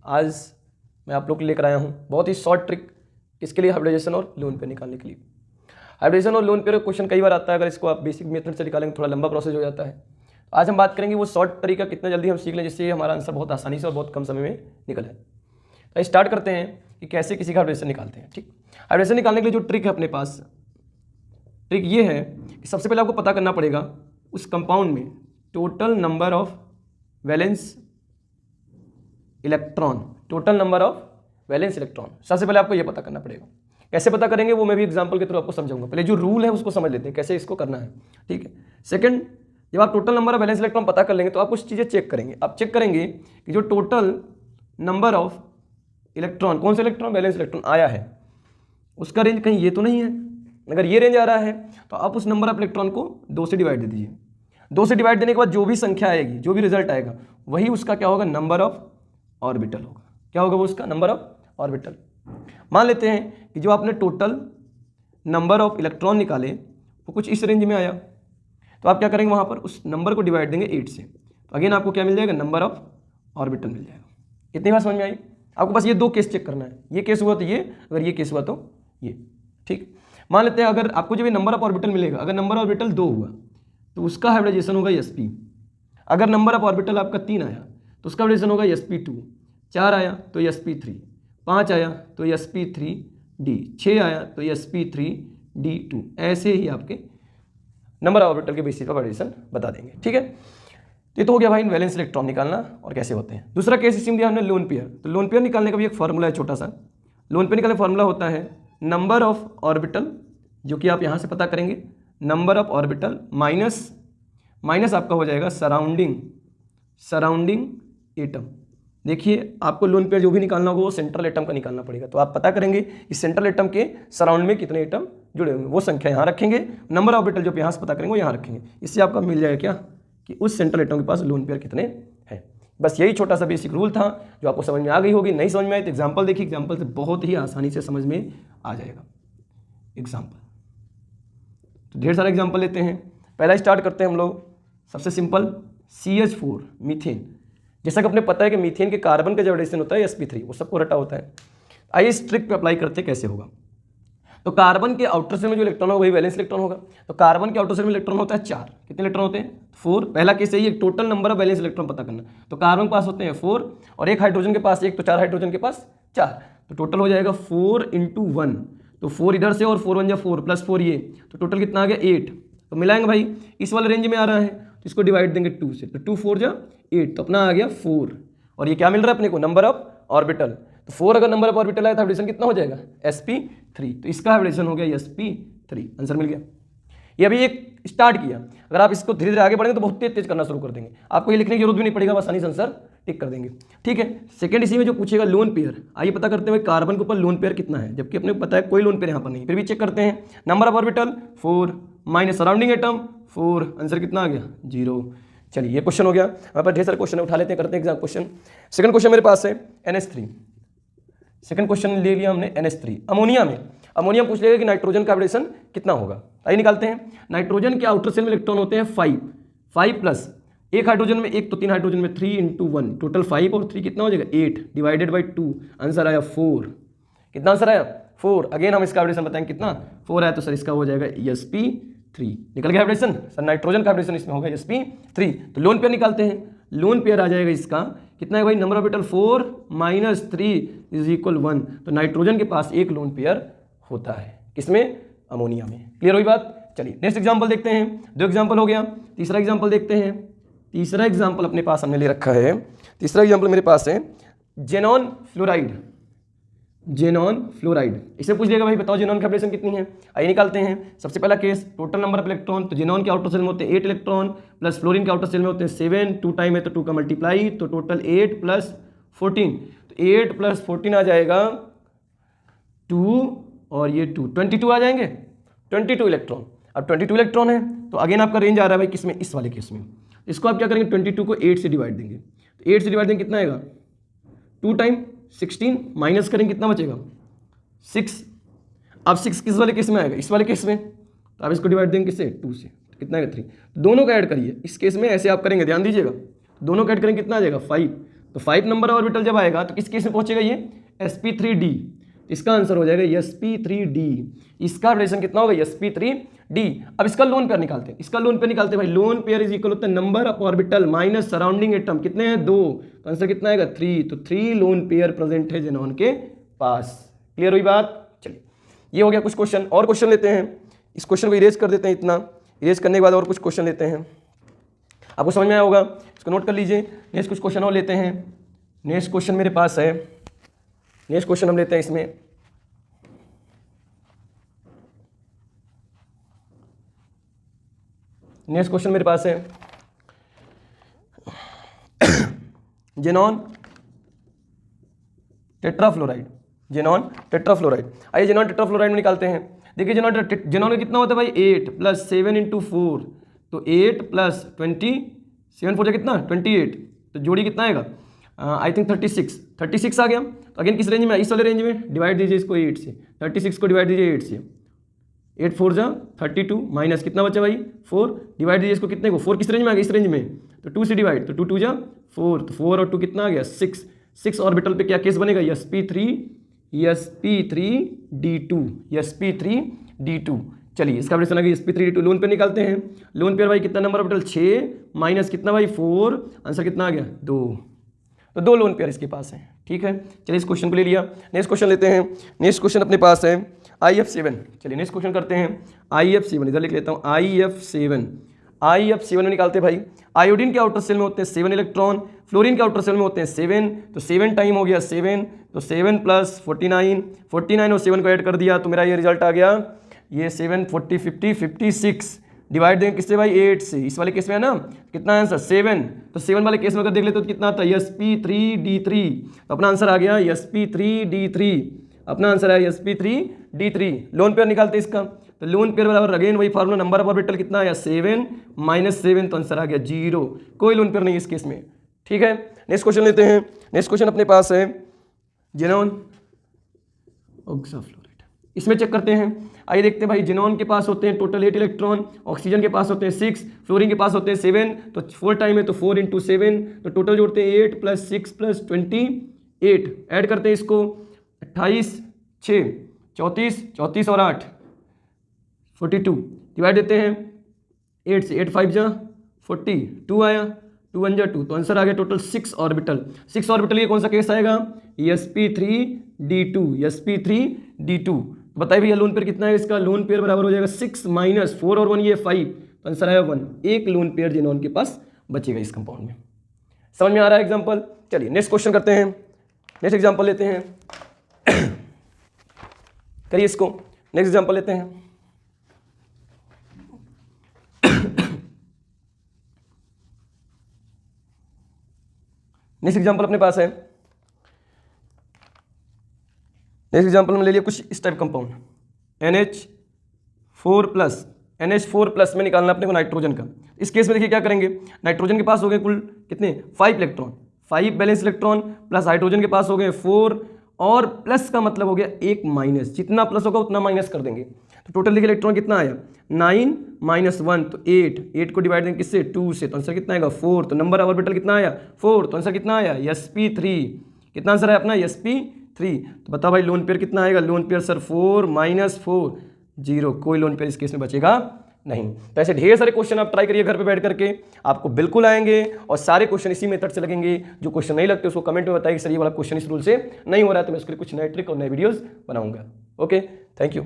आज मैं आप लोग को लेकर आया हूँ बहुत ही शॉर्ट ट्रिक, किसके लिए? हाइब्रिडाइजेशन और लोन पेयर निकालने के लिए। हाइब्रिडाइजेशन और लोन पेयर का क्वेश्चन कई बार आता है, अगर इसको आप बेसिक मेथड से निकालेंगे थोड़ा लंबा प्रोसेस हो जाता है। आज हम बात करेंगे वो शॉर्ट तरीका कितना जल्दी हम सीख लें जिससे हमारा आंसर बहुत आसानी से और बहुत कम समय में निकल आए। तो स्टार्ट करते हैं कि कैसे किसी का हाइब्रिडेशन निकालते हैं। ठीक, हाइब्रिडेशन निकालने के लिए जो ट्रिक है अपने पास, ट्रिक ये है कि सबसे पहले आपको पता करना पड़ेगा उस कंपाउंड में total number of valence electron, total number of valence electron. सबसे पहले आपको ये पता करना पड़ेगा। कैसे पता करेंगे वो मैं भी एग्जांपल के थ्रू आपको समझाऊंगा। पहले जो रूल है उसको समझ लेते हैं कैसे इसको करना है। ठीक है, सेकंड, जब आप total number of valence electron पता कर लेंगे तो आप कुछ चीज़ें चेक करेंगे। आप चेक करेंगे कि जो टोटल नंबर ऑफ इलेक्ट्रॉन, कौन सा इलेक्ट्रॉन, वैलेंस इलेक्ट्रॉन आया है, उसका रेंज कहीं ये तो नहीं है। अगर ये रेंज आ रहा है तो आप उस नंबर ऑफ इलेक्ट्रॉन को 2 से डिवाइड दे दीजिए। 2 से डिवाइड देने के बाद जो भी संख्या आएगी, जो भी रिजल्ट आएगा, वही उसका क्या होगा, नंबर ऑफ ऑर्बिटल होगा। क्या होगा वो उसका नंबर ऑफ ऑर्बिटल। मान लेते हैं कि जो आपने टोटल नंबर ऑफ इलेक्ट्रॉन निकाले वो कुछ इस रेंज में आया, तो आप क्या करेंगे, वहाँ पर उस नंबर को डिवाइड देंगे 8 से, तो अगेन आपको क्या मिल जाएगा, नंबर ऑफ ऑर्बिटल मिल जाएगा। इतनी बात समझ में आई? आपको बस ये 2 केस चेक करना है, ये केस हुआ तो ये, अगर ये केस हुआ तो ये। ठीक, मान लेते हैं अगर आपको जब ये नंबर ऑफ ऑर्बिटल मिलेगा, अगर नंबर ऑफ ऑर्बिटल 2 हुआ तो उसका हाइब्रिडाइजेशन होगा sp। अगर नंबर ऑफ ऑर्बिटल आपका 3 आया तो उसका हाइब्रिडाइजेशन होगा sp2। 4 आया तो sp3, 5 आया तो sp3d, 6 आया तो sp3d2। ऐसे ही आपके नंबर ऑफ ऑर्बिटल के बेसिस पर हाइब्रिडाइजेशन बता देंगे। ठीक है, ये तो हो गया भाई वैलेंस इलेक्ट्रॉन निकालना और कैसे होते हैं। दूसरा केस इसी में दिया हमने लोन पेयर। तो लोन पेयर निकालने का भी एक फॉर्मूला है छोटा सा। लोन पेयर निकालने का फॉर्मूला होता है नंबर ऑफ ऑर्बिटल, जो कि आप यहाँ से पता करेंगे, नंबर ऑफ ऑर्बिटल माइनस आपका हो जाएगा सराउंडिंग एटम। देखिए आपको लोन पेयर जो भी निकालना होगा वो सेंट्रल एटम का निकालना पड़ेगा। तो आप पता करेंगे कि सेंट्रल एटम के सराउंड में कितने एटम जुड़े होंगे, वो संख्या यहाँ रखेंगे, नंबर ऑर्बिटल जो यहाँ से पता करेंगे वो यहाँ रखेंगे। इससे आपका मिल जाएगा क्या, कि उस सेंट्रल एटम के पास लोन पेयर कितने हैं। बस यही छोटा सा बेसिक रूल था जो आपको समझ में आ गई होगी। नहीं समझ में आई तो एग्जाम्पल देखिए, एग्जाम्पल से बहुत ही आसानी से समझ में आ जाएगा। एग्जाम्पल तो ढेर सारे एग्जाम्पल लेते हैं। पहला स्टार्ट करते हैं हम लोग, सबसे सिंपल CH4 मीथेन। जैसा कि अपने पता है कि मीथेन के कार्बन का जो हाइब्रिडेशन होता है sp3, वो सबको रटा होता है। आइए इस ट्रिक पे अप्लाई करते हैं कैसे होगा। तो कार्बन के आउटर सेल में जो इलेक्ट्रॉन होगा वही वैलेंस इलेक्ट्रॉन होगा। तो कार्बन के आउटर सेल में इलेक्ट्रॉन होता है 4, कितने इलेक्ट्रॉन होते हैं, 4। पहला केस यही है, total number of valence electron पता करना। तो कार्बन के पास होते हैं 4 और एक हाइड्रोजन के पास 1, तो 4 हाइड्रोजन के पास 4, तो टोटल हो जाएगा 4 × 1। तो 4 इधर से और 4 1 जा 4 + 4 ये, तो टोटल कितना आ गया 8। तो मिलाएंगे भाई, इस वाले रेंज में आ रहा है तो इसको डिवाइड देंगे 2 से, तो 2 4 जा 8, तो अपना आ गया 4। और ये क्या मिल रहा है अपने को, नंबर ऑफ ऑर्बिटल। तो 4 अगर नंबर ऑफ ऑर्बिटल आया तो हाइब्रिडेशन कितना हो जाएगा, sp3। तो इसका हाइब्रिडेशन हो गया sp3, आंसर मिल गया। ये अभी एक स्टार्ट किया, अगर आप इसको धीरे धीरे आगे बढ़ेंगे तो बहुत तेज तेज करना शुरू कर देंगे। आपको ये लिखने की जरूरत भी नहीं पड़ेगा, बस आसानी से आंसर टिक कर देंगे। ठीक है, सेकंड इसी में जो पूछेगा लोन पेयर। आइए पता करते हैं कार्बन के ऊपर लोन पेयर कितना है, जबकि अपने को पता है कोई लोन पेयर यहाँ पर नहीं, फिर भी चेक करते हैं। Number of orbital 4 minus surrounding atom 4, answer कितना आ गया 0। चलिए ये क्वेश्चन हो गया। हमारे पास ढेर सारे क्वेश्चन उठा लेते हैं, करते हैं एग्जाम क्वेश्चन। सेकंड क्वेश्चन मेरे पास है NH3। सेकंड क्वेश्चन ले लिया हमने NH3। अमोनिया में, अमोनिया पूछ लेगा कि नाइट्रोजन का हाइब्रिडेशन कितना होगा। आइए निकालते हैं। नाइट्रोजन के आउटर सेल में इलेक्ट्रॉन होते हैं 5 प्लस एक हाइड्रोजन में 1, तो 3 हाइड्रोजन में 3 × 1, टोटल 5 और 3 कितना हो जाएगा 8 डिवाइडेड बाई 2, आंसर आया 4। कितना आंसर आया 4। अगेन हम इसका हाइब्रिडेशन बताएंगे कितना 4 आया, तो सर इसका हो जाएगा sp3। निकल गया हाइब्रिडेशन, सर नाइट्रोजन का हाइब्रिडेशन इसमें होगा sp3। तो लोन पेयर निकालते हैं। लोन पेयर आ जाएगा इसका कितना है भाई, नंबर ऑफ ऑर्बिटल 4 - 3 = 1। तो नाइट्रोजन के पास एक लोन पेयर होता है, किसमें, अमोनिया में। क्लियर हुई बात। चलिए नेक्स्ट एग्जांपल देखते हैं। 2 एग्जांपल हो गया, तीसरा एग्जांपल देखते हैं। तीसरा एग्जांपल अपने पास हमने ले रखा है। तीसरा एग्जांपल मेरे पास है जेनॉन फ्लोराइड। जेनॉन फ्लोराइड, इसे पूछ लेगा भाई बताओ जेनॉन की हाइब्रिडेशन कितनी है। आइए निकालते हैं। सबसे पहला case total number of electron, तो जेनॉन के आउटर सेल में होते हैं 8 इलेक्ट्रॉन, प्लस फ्लोरीन के आउटर सेल में होते हैं 7, 2 टाइम है तो 2 का मल्टीप्लाई, तो टोटल 8 + 14, तो 8 + 14 आ जाएगा 2 और ये 2 22 आ जाएंगे, 22 इलेक्ट्रॉन। अब 22 इलेक्ट्रॉन है तो अगेन आपका रेंज आ रहा है भाई किसमें, इस वाले केस में। इसको आप क्या करेंगे, 22 को 8 से डिवाइड देंगे, तो 8 से डिवाइड देंगे कितना आएगा 2 टाइम 16, माइनस करेंगे कितना बचेगा 6। अब 6 किस वाले केस में आएगा, इस वाले केस में, तो आप इसको डिवाइड देंगे किससे 2 से, तो कितना आएगा 3। दोनों का ऐड करिए, इस केस में ऐसे आप करेंगे, ध्यान दीजिएगा, दोनों का ऐड करेंगे कितना आ जाएगा 5, तो 5 नंबर ऑर्बिटल जब आएगा तो किस केस में पहुंचेगा ये sp3d। इसका आंसर हो जाएगा sp3d। इसका रिलेशन कितना होगा sp3d। अब इसका लोन पेयर निकालते हैं, इसका लोन पेयर निकालते हैं भाई। लोन पेयर इज इक्वल होता है number of orbital minus surrounding atom. कितने हैं 2, तो आंसर कितना आएगा 3। तो 3 लोन पेयर प्रेजेंट है जेनॉन के पास। क्लियर हुई बात। चलिए ये हो गया कुछ क्वेश्चन। और क्वेश्चन लेते हैं, इस क्वेश्चन को इरेज कर देते हैं। इतना इरेज करने के बाद और कुछ क्वेश्चन लेते हैं, आपको समझ में आया होगा, इसको नोट कर लीजिए। नेक्स्ट कुछ क्वेश्चन और लेते हैं। नेक्स्ट क्वेश्चन मेरे पास है, नेक्स्ट क्वेश्चन हम लेते हैं इसमें। नेक्स्ट क्वेश्चन मेरे पास है जेनॉन टेट्राफ्लोराइड। जेनॉन टेट्राफ्लोराइड, आइए जेनॉन टेट्राफ्लोराइड में निकालते हैं। देखिए जेनॉन में कितना होता है भाई 8 + 7 × 4, तो 8 + 20 7 4 कितना 28, तो जोड़ी कितना आएगा आई थिंक 36 आ गया। तो अगेन किस रेंज में, इस वाले रेंज में। डिवाइड दीजिए इसको 8 से, 36 को डिवाइड दीजिए 8 से, 8 4 जा 32 माइनस कितना बचा भाई 4, डिवाइड दीजिए इसको कितने को, 4 किस रेंज में आ गया इस रेंज में, तो 2 से डिवाइड, तो 2 2 जा 4, तो 4 और 2 कितना आ गया 6 ऑर्बिटल पे क्या केस बनेगा sp3d2। चलिए इसका रिलेशन आ गया sp3d2। लोन पेयर निकालते हैं। लोन पेयर भाई कितना नंबर ऑर्बिटल 6 माइनस कितना भाई 4, आंसर कितना आ गया 2। तो 2 लोन पेयर इसके पास है। ठीक है, चलिए इस क्वेश्चन को ले लिया। नेक्स्ट क्वेश्चन लेते हैं। नेक्स्ट क्वेश्चन अपने पास है IF7। चलिए नेक्स्ट क्वेश्चन करते हैं IF7, इधर लिख लेता हूँ IF7 में निकालते हैं भाई। आयोडीन के आउटर सेल में होते हैं 7 इलेक्ट्रॉन, फ्लोरीन के आउटर सेल में होते हैं 7, तो 7 टाइम हो गया 7, तो 7 + 49 और 7 को ऐड कर दिया, तो मेरा ये रिजल्ट आ गया ये 7 40 50 56। डिवाइड देंगे किससे भाई 8 से, इस वाले केस में है ना, कितना आंसर 7, तो 7 वाले केस में अगर देख लेते तो कितना आता है sp3d3, तो अपना आंसर आ गया sp3d3। अपना आंसर है sp3d3। लोन पेयर निकालते इसका, तो लोन पेयर बराबर अगेन वही फार्मूला, नंबर ऑफ ऑर्बिटल कितना आया 7 - 7, तो आंसर आ गया 0। कोई लोन पेयर नहीं इस केस में। ठीक है, नेक्स्ट क्वेश्चन लेते हैं। नेक्स्ट क्वेश्चन अपने पास है जेनॉन ऑक्साफ्लोराइड। इसमें चेक करते हैं। आइए देखते हैं भाई, जेनॉन के पास होते हैं टोटल 8 इलेक्ट्रॉन, ऑक्सीजन के पास होते हैं 6, फ्लोरीन के पास होते हैं 7, तो 4 टाइम है तो 4 × 7, तो टोटल जोड़ते हैं 8 + 6 + 28, ऐड करते हैं इसको 28 6 34 और 8 42, डिवाइड देते हैं 8 से, 8 5 जा 40, 2 आया, 2 1 जा 2, तो आंसर आ गया टोटल 6 ऑर्बिटल। 6 ऑर्बिटल ये कौन सा केस आएगा sp3d2। बताइए भैया लोन पेयर कितना है इसका, लोन पेयर बराबर हो जाएगा 6 - 4 और 1 ये 5, तो आंसर आया 1। एक लोन पेयर जेनॉन के पास बचेगा इस कंपाउंड में। समझ में आ रहा है एग्जांपल। चलिए नेक्स्ट क्वेश्चन करते हैं। नेक्स्ट एग्जांपल लेते हैं करिए इसको। नेक्स्ट एग्जांपल लेते हैं। नेक्स्ट एग्जांपल अपने पास है। नेक्स्ट एग्जांपल में ले लिया कुछ इस टाइप कंपाउंड NH4+ में निकालना अपने को नाइट्रोजन का। इस केस में देखिए क्या करेंगे, नाइट्रोजन के पास हो गए कुल कितने 5 electron, 5 balance electron, plus hydrogen के पास हो गए 4, और प्लस का मतलब हो गया 1 माइनस, जितना प्लस होगा उतना माइनस कर देंगे। तो टोटल देखिए इलेक्ट्रॉन कितना आया 9 - 1, तो 8 को डिवाइड देंगे किससे 2 से, तो आंसर कितना आएगा 4। तो नंबर ऑफ ऑर्बिटल कितना आया 4, तो आंसर कितना आया sp3। कितना आंसर है अपना sp3। तो बताओ भाई लोन पेयर कितना आएगा, लोन पेयर सर 4 - 4 0। कोई लोन पेयर इस केस में बचेगा नहीं। तो ऐसे ढेर सारे क्वेश्चन आप ट्राई करिए घर पे बैठ करके, आपको बिल्कुल आएंगे, और सारे क्वेश्चन इसी मेथड से लगेंगे। जो क्वेश्चन नहीं लगते उसको कमेंट में बताइए सर ये वाला क्वेश्चन इस रूल से नहीं हो रहा है, तो मैं उसके लिए कुछ नए ट्रिक और नए वीडियोस बनाऊंगा। Okay, thank you.